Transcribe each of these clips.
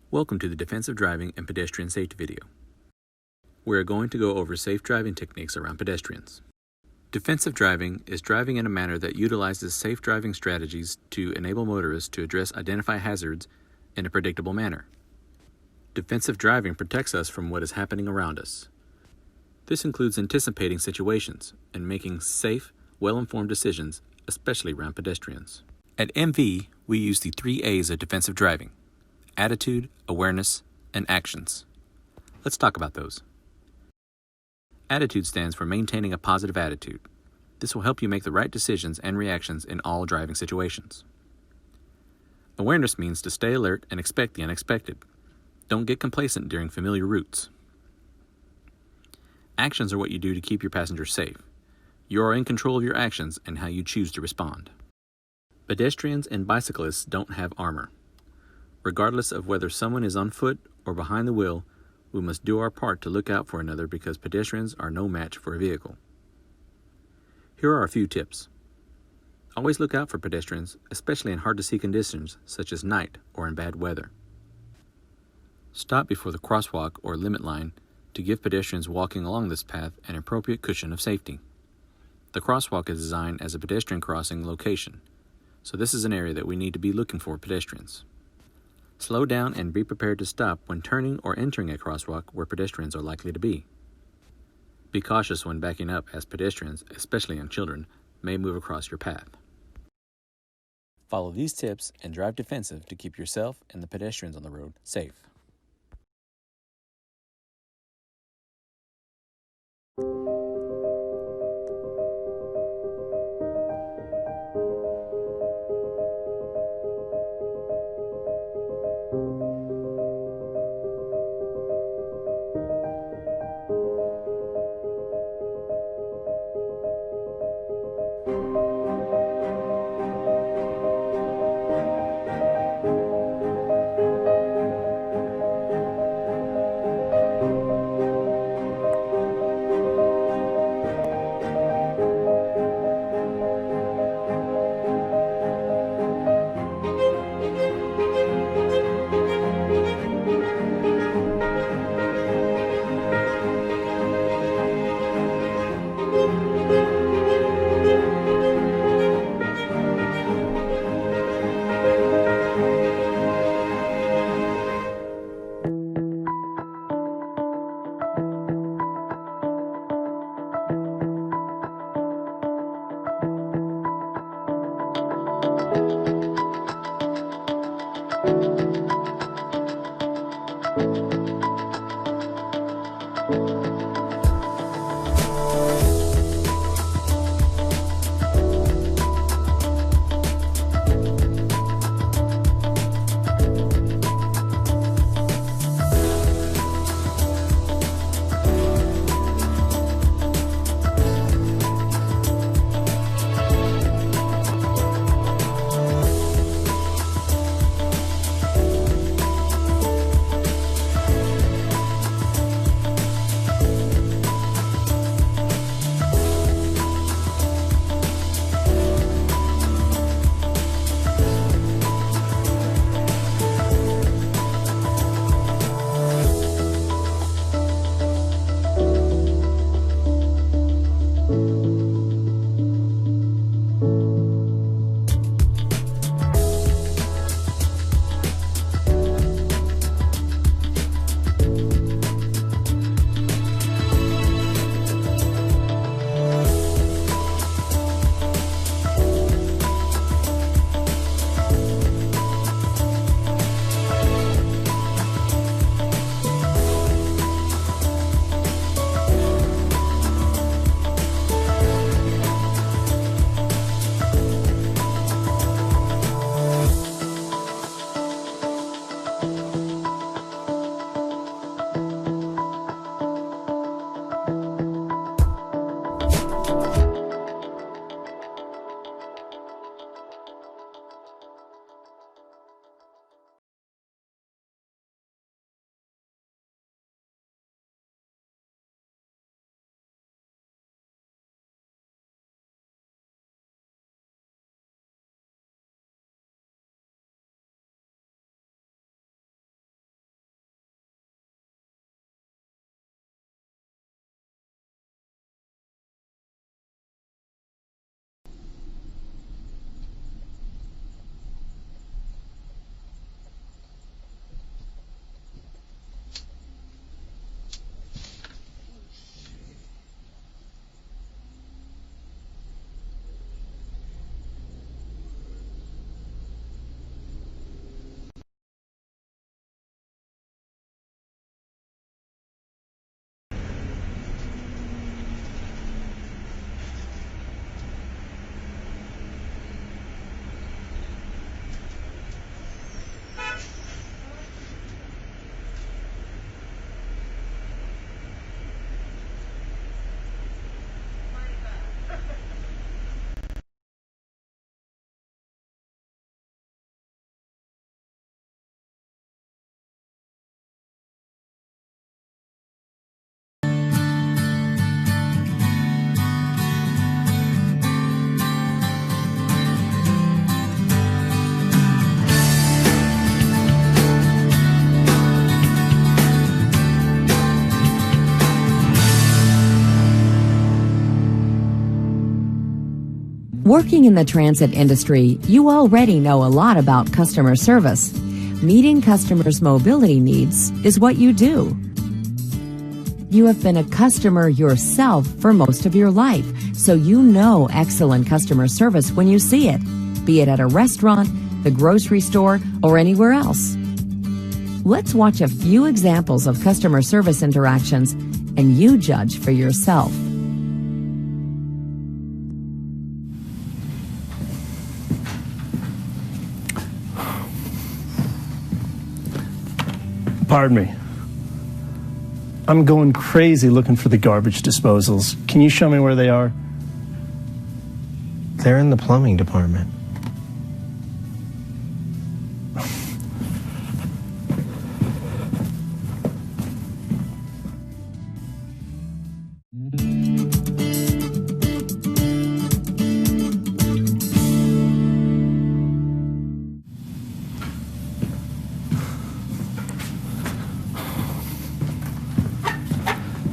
Welcome to the Defensive Driving and Pedestrian Safety video. We are going to go over safe driving techniques around pedestrians. Defensive driving is driving in a manner that utilizes safe driving strategies to enable motorists to address identified hazards in a predictable manner. Defensive driving protects us from what is happening around us. This includes anticipating situations and making safe, well-informed decisions, especially around pedestrians. At MV, we use the 3 A's of defensive driving: attitude, awareness, and actions. Let's talk about those. Attitude stands for maintaining a positive attitude. This will help you make the right decisions and reactions in all driving situations. Awareness means to stay alert and expect the unexpected. Don't get complacent during familiar routes. Actions are what you do to keep your passengers safe. You are in control of your actions and how you choose to respond. Pedestrians and bicyclists don't have armor. Regardless of whether someone is on foot or behind the wheel, we must do our part to look out for another because pedestrians are no match for a vehicle. Here are a few tips. Always look out for pedestrians, especially in hard-to-see conditions such as night or in bad weather. Stop before the crosswalk or limit line to give pedestrians walking along this path an appropriate cushion of safety. The crosswalk is designed as a pedestrian crossing location, so this is an area that we need to be looking for pedestrians. Slow down and be prepared to stop when turning or entering a crosswalk where pedestrians are likely to be. Be cautious when backing up, as pedestrians, especially young children, may move across your path. Follow these tips and drive defensive to keep yourself and the pedestrians on the road safe. Working in the transit industry, you already know a lot about customer service. Meeting customers' mobility needs is what you do. You have been a customer yourself for most of your life, so you know excellent customer service when you see it, be it at a restaurant, the grocery store, or anywhere else. Let's watch a few examples of customer service interactions, and you judge for yourself. Pardon me. I'm going crazy looking for the garbage disposals. Can you show me where they are? They're in the plumbing department.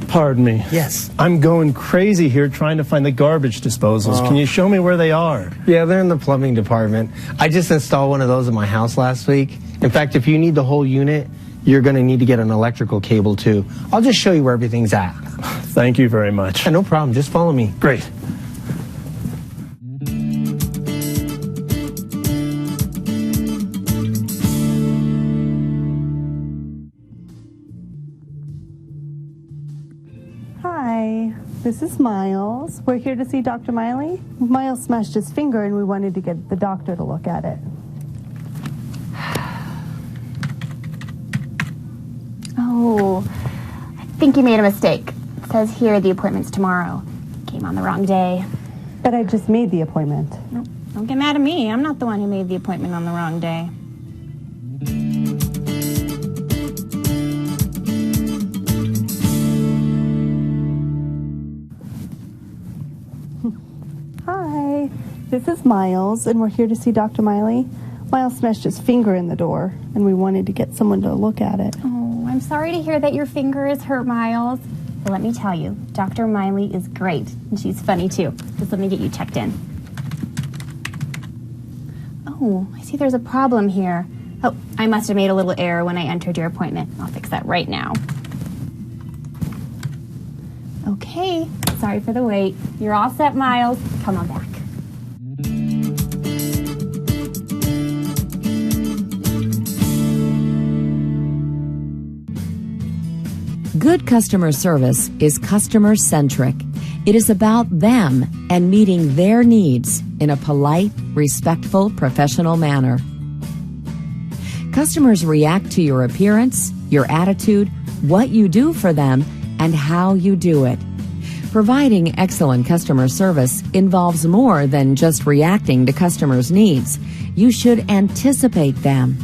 Pardon me. Yes. I'm going crazy here trying to find the garbage disposals. Can you show me where they are? Yeah, they're in the plumbing department. I just installed one of those in my house last week. In fact, if you need the whole unit, you're going to need to get an electrical cable too. I'll just show you where everything's at. Thank you very much. Yeah, no problem. Just follow me. Great. Hi, this is Miles. We're here to see Dr. Miley. Miles smashed his finger and we wanted to get the doctor to look at it. Oh, I think you made a mistake. It says here the appointment's tomorrow. Came on the wrong day. But I just made the appointment. No, don't get mad at me. I'm not the one who made the appointment on the wrong day. Hi, this is Miles, and we're here to see Dr. Miley. Miles smashed his finger in the door, and we wanted to get someone to look at it. Oh, I'm sorry to hear that your finger is hurt, Miles. But let me tell you, Dr. Miley is great, and she's funny too. Just let me get you checked in. Oh, I see there's a problem here. Oh, I must have made a little error when I entered your appointment. I'll fix that right now. Okay, sorry for the wait. You're all set, Miles. Come on back. Good customer service is customer-centric. It is about them and meeting their needs in a polite, respectful, professional manner. Customers react to your appearance, your attitude, what you do for them, and how you do it. Providing excellent customer service involves more than just reacting to customers' needs. You should anticipate them,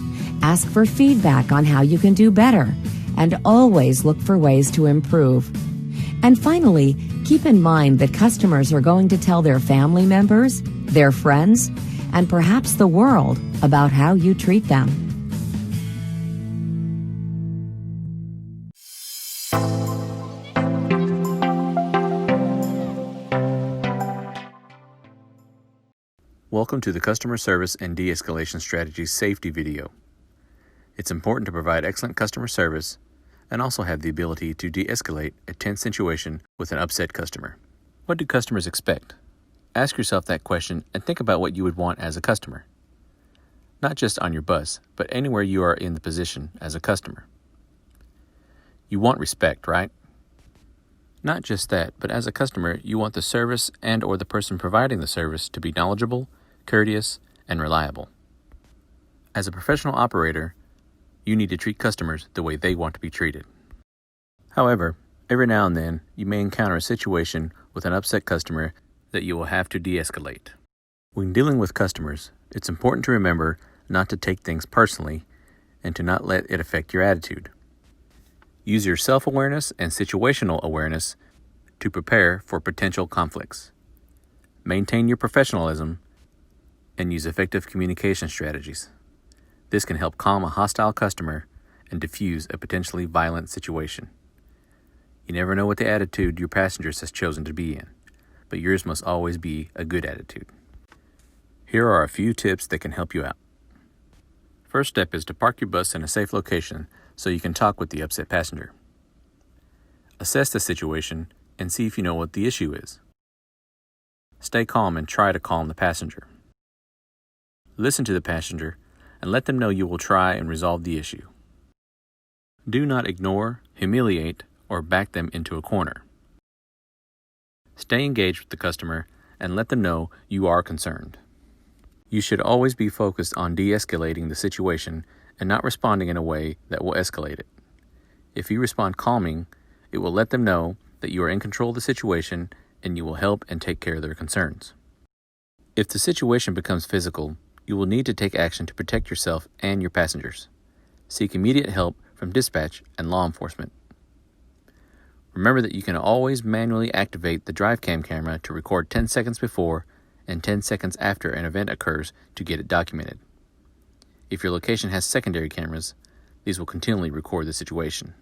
ask for feedback on how you can do better, and always look for ways to improve. And finally, keep in mind that customers are going to tell their family members, their friends, and perhaps the world about how you treat them. Welcome to the Customer Service and De-Escalation Strategies Safety video. It's important to provide excellent customer service and also have the ability to de-escalate a tense situation with an upset customer. What do customers expect? Ask yourself that question and think about what you would want as a customer. Not just on your bus, but anywhere you are in the position as a customer. You want respect, right? Not just that, but as a customer, you want the service and or the person providing the service to be knowledgeable, courteous, and reliable. As a professional operator, you need to treat customers the way they want to be treated. However, every now and then, you may encounter a situation with an upset customer that you will have to de-escalate. When dealing with customers, it's important to remember not to take things personally and to not let it affect your attitude. Use your self-awareness and situational awareness to prepare for potential conflicts. Maintain your professionalism and use effective communication strategies. This can help calm a hostile customer and diffuse a potentially violent situation. You never know what the attitude your passengers has chosen to be in, but yours must always be a good attitude. Here are a few tips that can help you out. First step is to park your bus in a safe location so you can talk with the upset passenger. Assess the situation and see if you know what the issue is. Stay calm and try to calm the passenger. Listen to the passenger and let them know you will try and resolve the issue. Do not ignore, humiliate, or back them into a corner. Stay engaged with the customer and let them know you are concerned. You should always be focused on de-escalating the situation and not responding in a way that will escalate it. If you respond calming, it will let them know that you are in control of the situation and you will help and take care of their concerns. If the situation becomes physical, you will need to take action to protect yourself and your passengers. Seek immediate help from dispatch and law enforcement. Remember that you can always manually activate the drive cam camera to record 10 seconds before and 10 seconds after an event occurs to get it documented. If your location has secondary cameras, these will continually record the situation.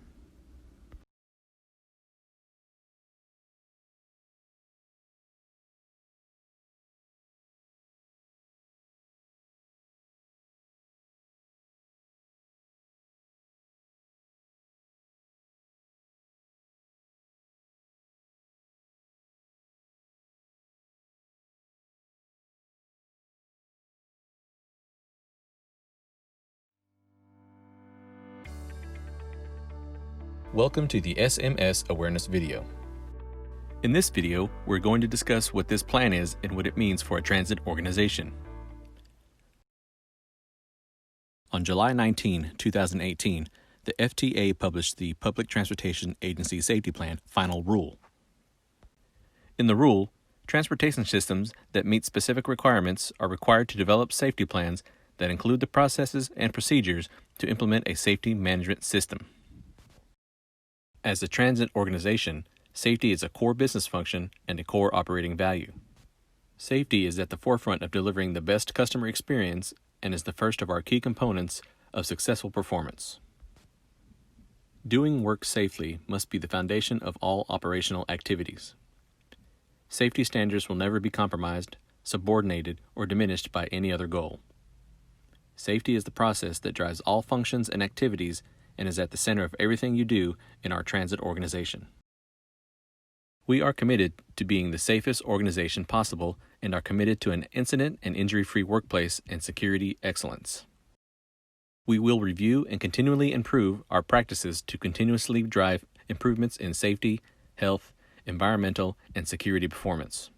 Welcome to the SMS Awareness video. In this video, we're going to discuss what this plan is and what it means for a transit organization. On July 19, 2018, the FTA published the Public Transportation Agency Safety Plan Final Rule. In the rule, transportation systems that meet specific requirements are required to develop safety plans that include the processes and procedures to implement a safety management system. As a transit organization, safety is a core business function and a core operating value. Safety is at the forefront of delivering the best customer experience and is the first of our key components of successful performance. Doing work safely must be the foundation of all operational activities. Safety standards will never be compromised, subordinated, or diminished by any other goal. Safety is the process that drives all functions and activities and is at the center of everything you do in our transit organization. We are committed to being the safest organization possible and are committed to an incident and injury-free workplace and security excellence. We will review and continually improve our practices to continuously drive improvements in safety, health, environmental, and security performance.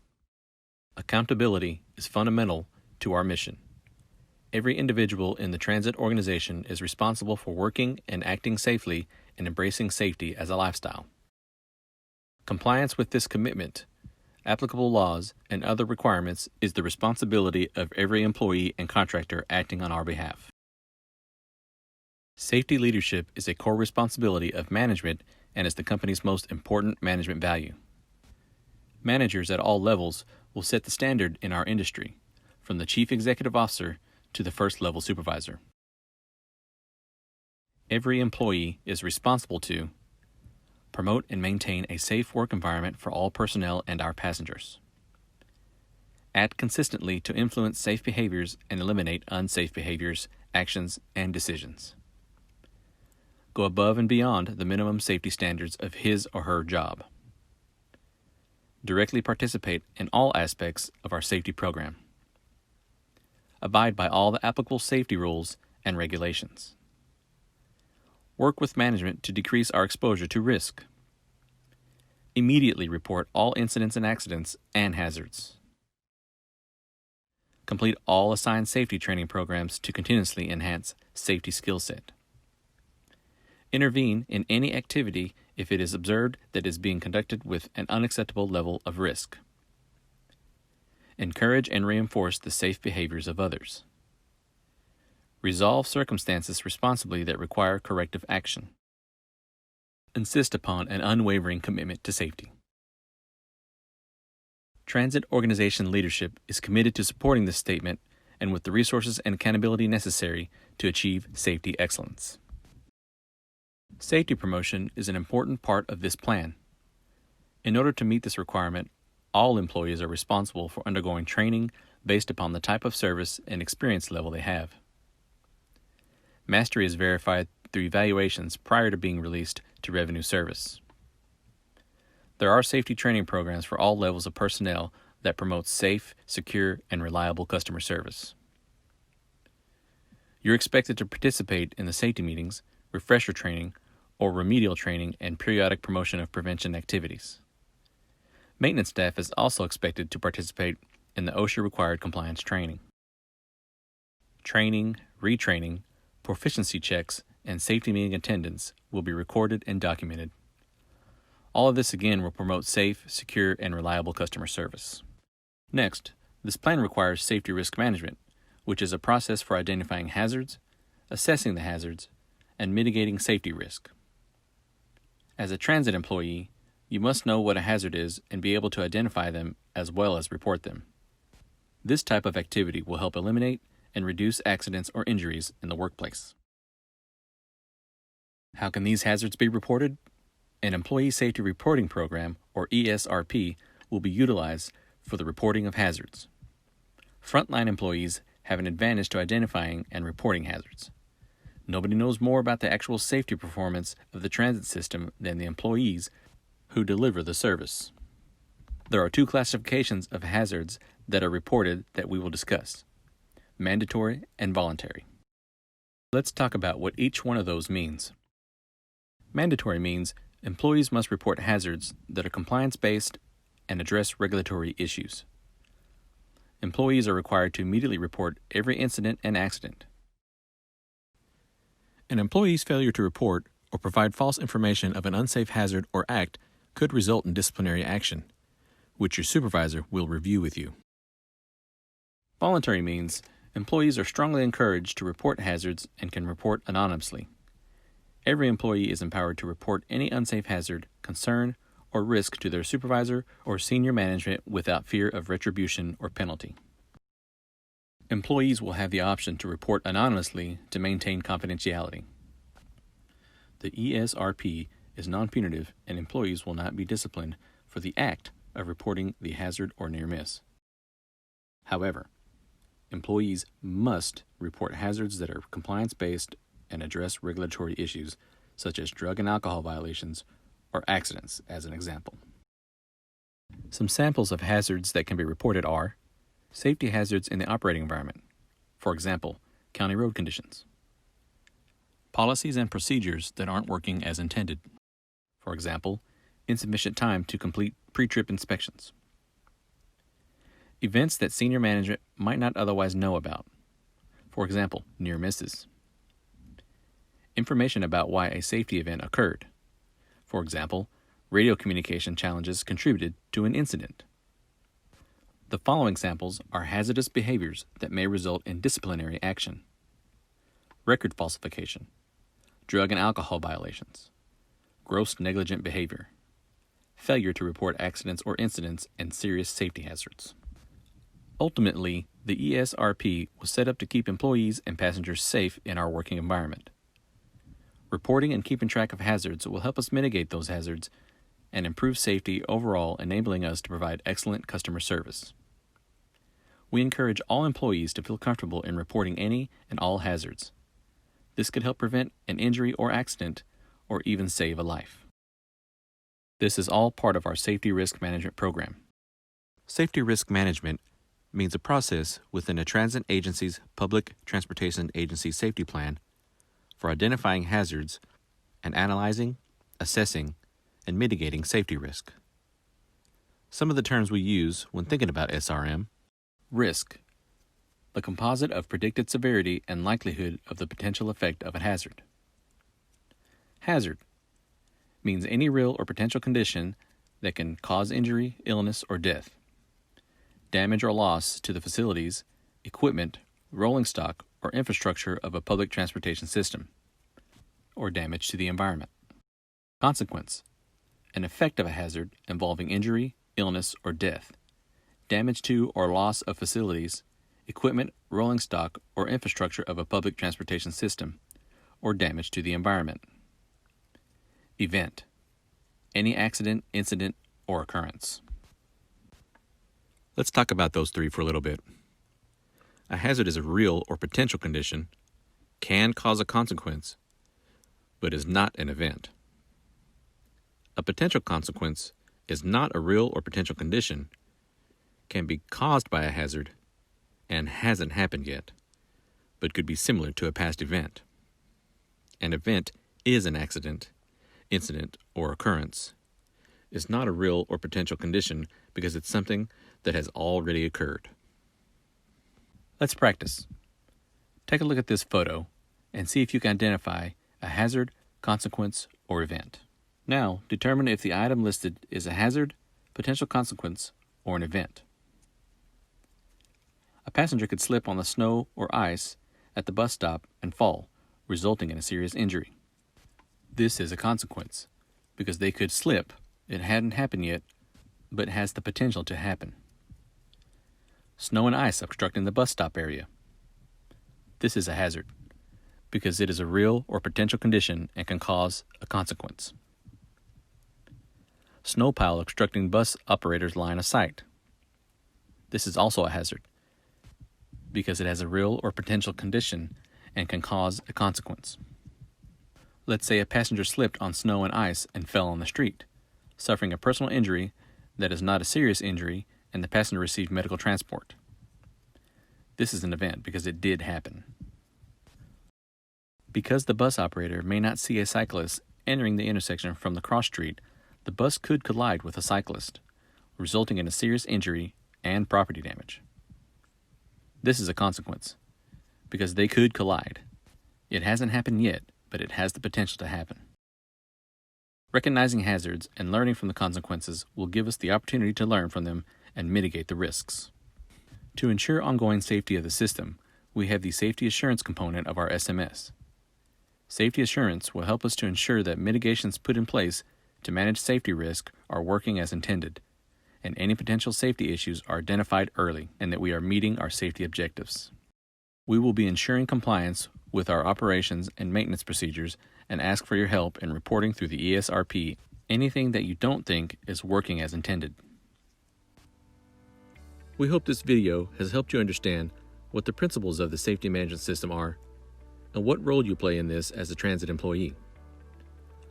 Accountability is fundamental to our mission. Every individual in the transit organization is responsible for working and acting safely and embracing safety as a lifestyle. Compliance with this commitment, applicable laws, and other requirements is the responsibility of every employee and contractor acting on our behalf. Safety leadership is a core responsibility of management and is the company's most important management value. Managers at all levels will set the standard in our industry, from the chief executive officer to the first-level supervisor. Every employee is responsible to promote and maintain a safe work environment for all personnel and our passengers. Act consistently to influence safe behaviors and eliminate unsafe behaviors, actions, and decisions. Go above and beyond the minimum safety standards of his or her job. Directly participate in all aspects of our safety program. Abide by all the applicable safety rules and regulations. Work with management to decrease our exposure to risk. Immediately report all incidents and accidents and hazards. Complete all assigned safety training programs to continuously enhance safety skill set. Intervene in any activity if it is observed that is being conducted with an unacceptable level of risk. Encourage and reinforce the safe behaviors of others. Resolve circumstances responsibly that require corrective action. Insist upon an unwavering commitment to safety. Transit organization leadership is committed to supporting this statement and with the resources and accountability necessary to achieve safety excellence. Safety promotion is an important part of this plan. In order to meet this requirement, all employees are responsible for undergoing training, based upon the type of service and experience level they have. Mastery is verified through evaluations prior to being released to revenue service. There are safety training programs for all levels of personnel that promote safe, secure, and reliable customer service. You're expected to participate in the safety meetings, refresher training, or remedial training and periodic promotion of prevention activities. Maintenance staff is also expected to participate in the OSHA-required compliance training. Training, retraining, proficiency checks, and safety meeting attendance will be recorded and documented. All of this again will promote safe, secure, and reliable customer service. Next, this plan requires safety risk management, which is a process for identifying hazards, assessing the hazards, and mitigating safety risk. As a transit employee, you must know what a hazard is and be able to identify them as well as report them. This type of activity will help eliminate and reduce accidents or injuries in the workplace. How can these hazards be reported? An Employee Safety Reporting Program, or ESRP, will be utilized for the reporting of hazards. Frontline employees have an advantage to identifying and reporting hazards. Nobody knows more about the actual safety performance of the transit system than the employees who deliver the service. There are two classifications of hazards that are reported that we will discuss: mandatory and voluntary. Let's talk about what each one of those means. Mandatory means employees must report hazards that are compliance-based and address regulatory issues. Employees are required to immediately report every incident and accident. An employee's failure to report or provide false information of an unsafe hazard or act could result in disciplinary action, which your supervisor will review with you. Voluntary means employees are strongly encouraged to report hazards and can report anonymously. Every employee is empowered to report any unsafe hazard, concern, or risk to their supervisor or senior management without fear of retribution or penalty. Employees will have the option to report anonymously to maintain confidentiality. The ESRP is non-punitive, and employees will not be disciplined for the act of reporting the hazard or near miss. However, employees must report hazards that are compliance-based and address regulatory issues, such as drug and alcohol violations or accidents, as an example. Some samples of hazards that can be reported are safety hazards in the operating environment, for example, county road conditions. Policies and procedures that aren't working as intended, for example, insufficient time to complete pre-trip inspections. Events that senior management might not otherwise know about, for example, near misses. Information about why a safety event occurred. For example, radio communication challenges contributed to an incident. The following samples are hazardous behaviors that may result in disciplinary action: record falsification, drug and alcohol violations, gross negligent behavior, failure to report accidents or incidents, and serious safety hazards. Ultimately, the ESRP was set up to keep employees and passengers safe in our working environment. Reporting and keeping track of hazards will help us mitigate those hazards and improve safety overall, enabling us to provide excellent customer service. We encourage all employees to feel comfortable in reporting any and all hazards. This could help prevent an injury or accident, or even save a life. This is all part of our Safety Risk Management Program. Safety Risk Management means a process within a transit agency's Public Transportation Agency Safety Plan for identifying hazards and analyzing, assessing, and mitigating safety risk. Some of the terms we use when thinking about SRM: risk, the composite of predicted severity and likelihood of the potential effect of a hazard. Hazard means any real or potential condition that can cause injury, illness, or death, damage or loss to the facilities, equipment, rolling stock, or infrastructure of a public transportation system, or damage to the environment. Consequence, an effect of a hazard involving injury, illness, or death, damage to or loss of facilities, equipment, rolling stock, or infrastructure of a public transportation system, or damage to the environment. Event, any accident, incident, or occurrence. Let's talk about those three for a little bit. A hazard is a real or potential condition, can cause a consequence, but is not an event. A potential consequence is not a real or potential condition, can be caused by a hazard, and hasn't happened yet, but could be similar to a past event. An event is an accident, incident, or occurrence. Is not a real or potential condition because it's something that has already occurred. Let's practice. Take a look at this photo and see if you can identify a hazard, consequence, or event. Now, determine if the item listed is a hazard, potential consequence, or an event. A passenger could slip on the snow or ice at the bus stop and fall, resulting in a serious injury. This is a consequence because they could slip. It hadn't happened yet, but has the potential to happen. Snow and ice obstructing the bus stop area. This is a hazard because it is a real or potential condition and can cause a consequence. Snow pile obstructing bus operators' line of sight. This is also a hazard because it has a real or potential condition and can cause a consequence. Let's say a passenger slipped on snow and ice and fell on the street, suffering a personal injury that is not a serious injury, and the passenger received medical transport. This is an event because it did happen. Because the bus operator may not see a cyclist entering the intersection from the cross street, the bus could collide with a cyclist, resulting in a serious injury and property damage. This is a consequence because they could collide. It hasn't happened yet, but it has the potential to happen. Recognizing hazards and learning from the consequences will give us the opportunity to learn from them and mitigate the risks. To ensure ongoing safety of the system, we have the safety assurance component of our SMS. Safety assurance will help us to ensure that mitigations put in place to manage safety risk are working as intended, and any potential safety issues are identified early, and that we are meeting our safety objectives. We will be ensuring compliance with our operations and maintenance procedures and ask for your help in reporting through the ESRP anything that you don't think is working as intended. We hope this video has helped you understand what the principles of the safety management system are and what role you play in this as a transit employee.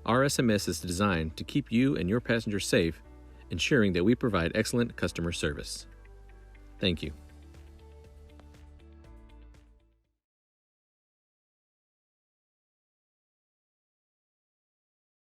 Our SMS is designed to keep you and your passengers safe, ensuring that we provide excellent customer service. Thank you.